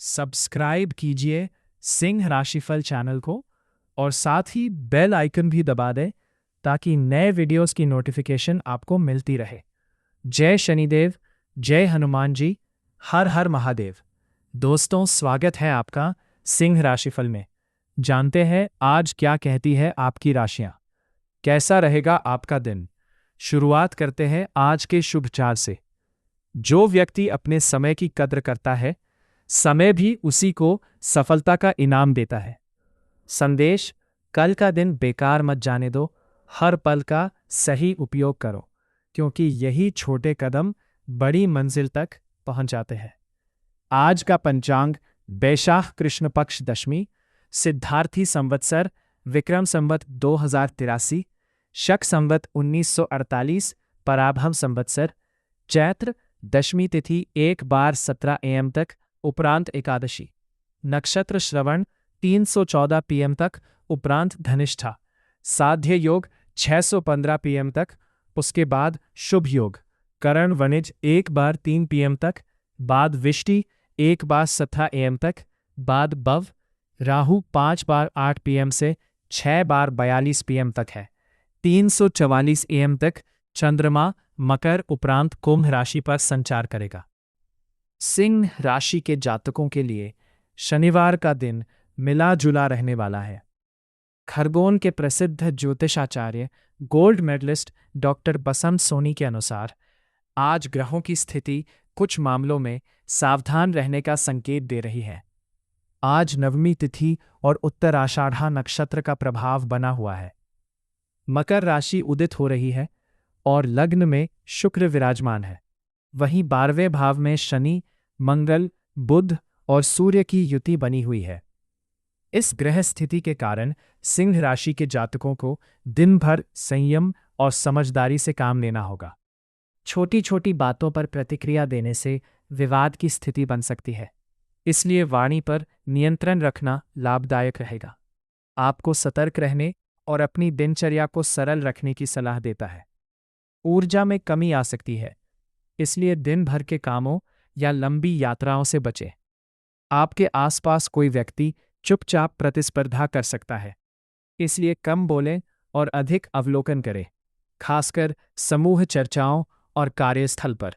Subscribe कीजिए सिंह राशिफल channel को और साथ ही बेल आइकन भी दबा दें ताकि नए वीडियोस की नोटिफिकेशन आपको मिलती रहे। जय शनिदेव, जय हनुमान जी, हर हर महादेव। दोस्तों, स्वागत है आपका सिंह राशिफल में। जानते हैं आज क्या कहती है आपकी राशियां, कैसा रहेगा आपका दिन। शुरुआत करते हैं आज के शुभ चार से। जो व्यक्ति अपने समय की कद्र करता है, समय भी उसी को सफलता का इनाम देता है। संदेश: कल का दिन बेकार मत जाने दो, हर पल का सही उपयोग करो, क्योंकि यही छोटे कदम बड़ी मंजिल तक पहुंच जाते हैं। आज का पंचांग: बैशाख कृष्ण पक्ष दशमी, सिद्धार्थी संवत्सर विक्रम संवत 2083, शक संवत 1948, पराभव संवत्सर, चैत्र दशमी तिथि 1:17 AM तक, उपरांत एकादशी, नक्षत्र श्रवण 314 PM तक, उपरांत धनिष्ठा, साध्य योग 615 PM तक, उसके बाद शुभ योग करण वनिज 1:03 PM तक, बाद विष्टि 1:17 AM तक, बाद बव राहु 5:08 PM से 6:42 PM तक है। 344 AM तक चंद्रमा मकर उपरांत कुंभ राशि पर संचार करेगा। सिंह राशि के जातकों के लिए शनिवार का दिन मिला जुला रहने वाला है। खरगोन के प्रसिद्ध ज्योतिषाचार्य गोल्ड मेडलिस्ट डॉक्टर बसंत सोनी के अनुसार आज ग्रहों की स्थिति कुछ मामलों में सावधान रहने का संकेत दे रही है। आज नवमी तिथि और उत्तराषाढ़ा नक्षत्र का प्रभाव बना हुआ है। मकर राशि उदित हो रही है और लग्न में शुक्र विराजमान है। वहीं 12वें भाव में शनि, मंगल, बुध और सूर्य की युति बनी हुई है। इस ग्रह स्थिति के कारण सिंह राशि के जातकों को दिन भर संयम और समझदारी से काम लेना होगा। छोटी छोटी बातों पर प्रतिक्रिया देने से विवाद की स्थिति बन सकती है, इसलिए वाणी पर नियंत्रण रखना लाभदायक रहेगा। आपको सतर्क रहने और अपनी दिनचर्या को सरल रखने की सलाह देता है। ऊर्जा में कमी आ सकती है, इसलिए दिन भर के कामों या लंबी यात्राओं से बचें। आपके आसपास कोई व्यक्ति चुपचाप प्रतिस्पर्धा कर सकता है, इसलिए कम बोलें और अधिक अवलोकन करें, खासकर समूह चर्चाओं और कार्यस्थल पर।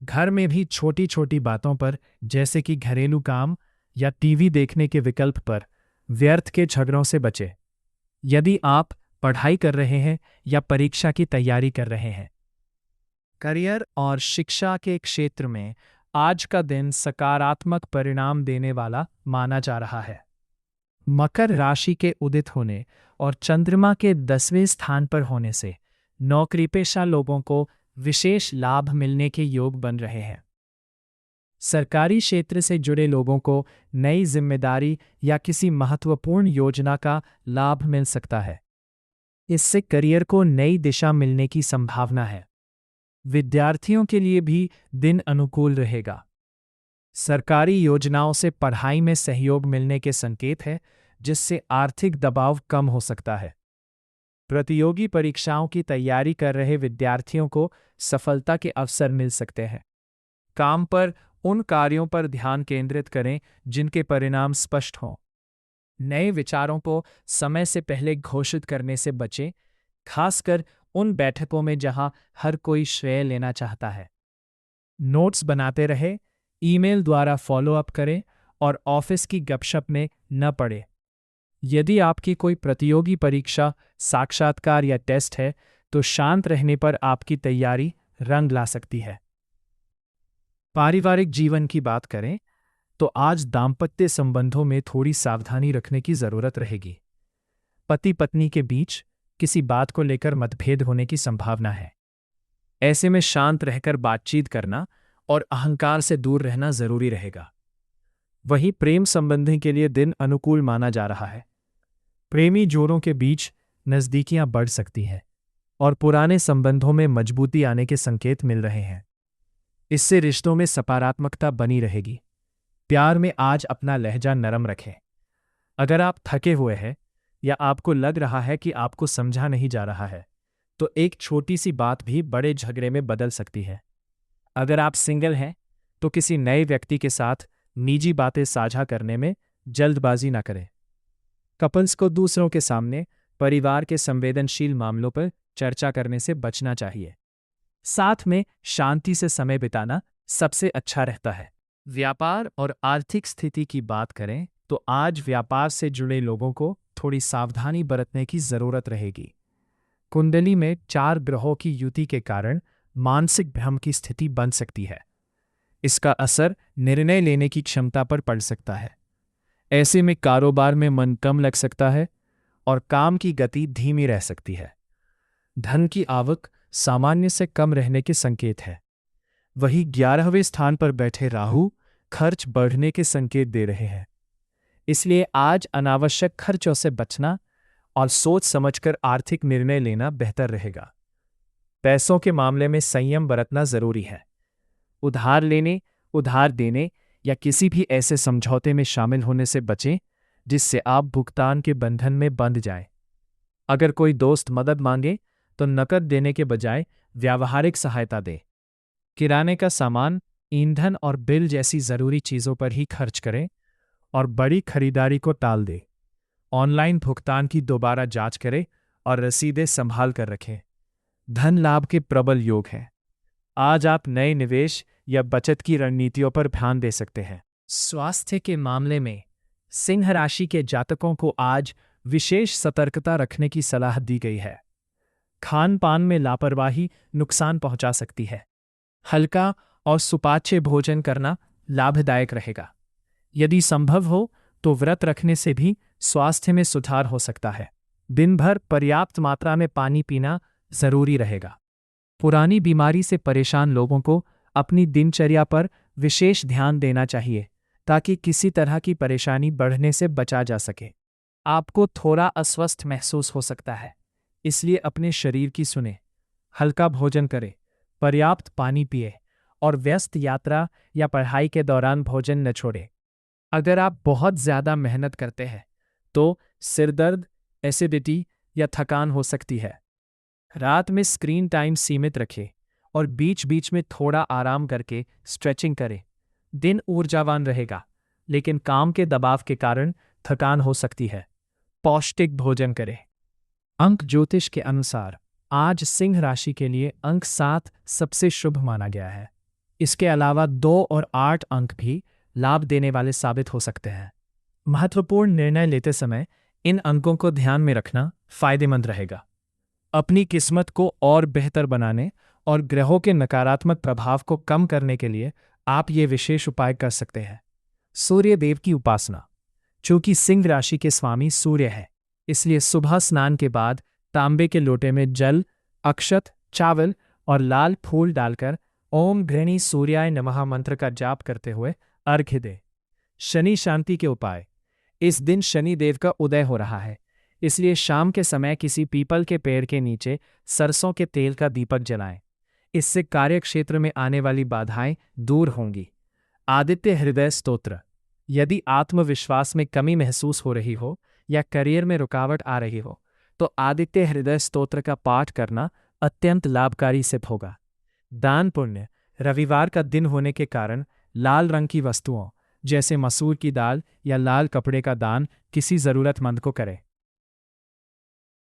घर में भी छोटी छोटी बातों पर, जैसे कि घरेलू काम या टीवी देखने के विकल्प पर, व्यर्थ के झगड़ों से बचें। यदि आप पढ़ाई कर रहे हैं या परीक्षा की तैयारी कर रहे हैं। करियर और शिक्षा के क्षेत्र में आज का दिन सकारात्मक परिणाम देने वाला माना जा रहा है। मकर राशि के उदित होने और चंद्रमा के 10वें स्थान पर होने से नौकरीपेशा लोगों को विशेष लाभ मिलने के योग बन रहे हैं। सरकारी क्षेत्र से जुड़े लोगों को नई जिम्मेदारी या किसी महत्वपूर्ण योजना का लाभ मिल सकता है। इससे करियर को नई दिशा मिलने की संभावना है। विद्यार्थियों के लिए भी दिन अनुकूल रहेगा। सरकारी योजनाओं से पढ़ाई में सहयोग मिलने के संकेत है, जिससे आर्थिक दबाव कम हो सकता है। प्रतियोगी परीक्षाओं की तैयारी कर रहे विद्यार्थियों को सफलता के अवसर मिल सकते हैं। काम पर उन कार्यों पर ध्यान केंद्रित करें जिनके परिणाम स्पष्ट हों। नए विचारों को समय से पहले घोषित करने से बचें, खासकर उन बैठकों में जहां हर कोई श्रेय लेना चाहता है। नोट्स बनाते रहे, ईमेल द्वारा फॉलोअप करें और ऑफिस की गपशप में न पड़े। यदि आपकी कोई प्रतियोगी परीक्षा, साक्षात्कार या टेस्ट है, तो शांत रहने पर आपकी तैयारी रंग ला सकती है। पारिवारिक जीवन की बात करें तो आज दाम्पत्य संबंधों में थोड़ी सावधानी रखने की जरूरत रहेगी। पति पत्नी के बीच किसी बात को लेकर मतभेद होने की संभावना है। ऐसे में शांत रहकर बातचीत करना और अहंकार से दूर रहना जरूरी रहेगा। वहीं प्रेम संबंधी के लिए दिन अनुकूल माना जा रहा है। प्रेमी जोड़ों के बीच नजदीकियां बढ़ सकती हैं और पुराने संबंधों में मजबूती आने के संकेत मिल रहे हैं। इससे रिश्तों में सकारात्मकता बनी रहेगी। प्यार में आज अपना लहजा नरम रखें। अगर आप थके हुए हैं या आपको लग रहा है कि आपको समझा नहीं जा रहा है, तो एक छोटी सी बात भी बड़े झगड़े में बदल सकती है। अगर आप सिंगल हैं तो किसी नए व्यक्ति के साथ निजी बातें साझा करने में जल्दबाजी न करें। कपल्स को दूसरों के सामने परिवार के संवेदनशील मामलों पर चर्चा करने से बचना चाहिए। साथ में शांति से समय बिताना सबसे अच्छा रहता है। व्यापार और आर्थिक स्थिति की बात करें तो आज व्यापार से जुड़े लोगों को थोड़ी सावधानी बरतने की जरूरत रहेगी। कुंडली में 4 ग्रहों की युति के कारण मानसिक भ्रम की स्थिति बन सकती है। इसका असर निर्णय लेने की क्षमता पर पड़ सकता है। ऐसे में कारोबार में मन कम लग सकता है और काम की गति धीमी रह सकती है। धन की आवक सामान्य से कम रहने के संकेत है। वही 11वें स्थान पर बैठे राहु खर्च बढ़ने के संकेत दे रहे हैं। इसलिए आज अनावश्यक खर्चों से बचना और सोच समझकर आर्थिक निर्णय लेना बेहतर रहेगा। पैसों के मामले में संयम बरतना जरूरी है। उधार लेने, उधार देने या किसी भी ऐसे समझौते में शामिल होने से बचें जिससे आप भुगतान के बंधन में बंध जाएं। अगर कोई दोस्त मदद मांगे तो नकद देने के बजाय व्यावहारिक सहायता दें। किराने का सामान, ईंधन और बिल जैसी जरूरी चीजों पर ही खर्च करें और बड़ी खरीदारी को टाल दें। ऑनलाइन भुगतान की दोबारा जांच करें और रसीदें संभाल कर रखें। धन लाभ के प्रबल योग हैं। आज आप नए निवेश या बचत की रणनीतियों पर ध्यान दे सकते हैं। स्वास्थ्य के मामले में सिंह राशि के जातकों को आज विशेष सतर्कता रखने की सलाह दी गई है। खान पान में लापरवाही नुकसान पहुंचा सकती है। हल्का और सुपाच्य भोजन करना लाभदायक रहेगा। यदि संभव हो तो व्रत रखने से भी स्वास्थ्य में सुधार हो सकता है। दिन भर पर्याप्त मात्रा में पानी पीना जरूरी रहेगा। पुरानी बीमारी से परेशान लोगों को अपनी दिनचर्या पर विशेष ध्यान देना चाहिए ताकि किसी तरह की परेशानी बढ़ने से बचा जा सके। आपको थोड़ा अस्वस्थ महसूस हो सकता है, इसलिए अपने शरीर की सुने। हल्का भोजन करें, पर्याप्त पानी पिए और व्यस्त यात्रा या पढ़ाई के दौरान भोजन न छोड़ें। अगर आप बहुत ज़्यादा मेहनत करते हैं तो सिरदर्द, एसिडिटी या थकान हो सकती है। रात में स्क्रीन टाइम सीमित रखें और बीच बीच में थोड़ा आराम करके स्ट्रेचिंग करें। दिन ऊर्जावान रहेगा, लेकिन काम के दबाव के कारण थकान हो सकती है। पौष्टिक भोजन करें। अंक ज्योतिष के अनुसार आज सिंह राशि के लिए अंक 7 सबसे शुभ माना गया है। इसके अलावा 2 और 8 अंक भी लाभ देने वाले साबित हो सकते हैं। महत्वपूर्ण निर्णय लेते समय इन अंकों को ध्यान में रखना फायदेमंद रहेगा। अपनी किस्मत को और बेहतर बनाने और ग्रहों के नकारात्मक प्रभाव को कम करने के लिए आप ये विशेष उपाय कर सकते हैं। सूर्य देव की उपासना। चूंकि सिंह राशि के स्वामी सूर्य है, इसलिए सुबह स्नान के बाद तांबे के लोटे में जल, अक्षत, चावल और लाल फूल डालकर ओम घृणी सूर्याय नमः मंत्र का जाप करते हुए अर्घ्य दें। शनि शांति के उपाय। इस दिन शनि देव का उदय हो रहा है, इसलिए शाम के समय किसी पीपल के पेड़ के नीचे सरसों के तेल का दीपक जलाएं। इससे कार्यक्षेत्र में आने वाली बाधाएं दूर होंगी। आदित्य हृदय स्तोत्र। यदि आत्मविश्वास में कमी महसूस हो रही हो या करियर में रुकावट आ रही हो तो आदित्य हृदय स्तोत्र का पाठ करना अत्यंत लाभकारी सिद्ध होगा। दान पुण्य। रविवार का दिन होने के कारण लाल रंग की वस्तुओं जैसे मसूर की दाल या लाल कपड़े का दान किसी जरूरतमंद को करें।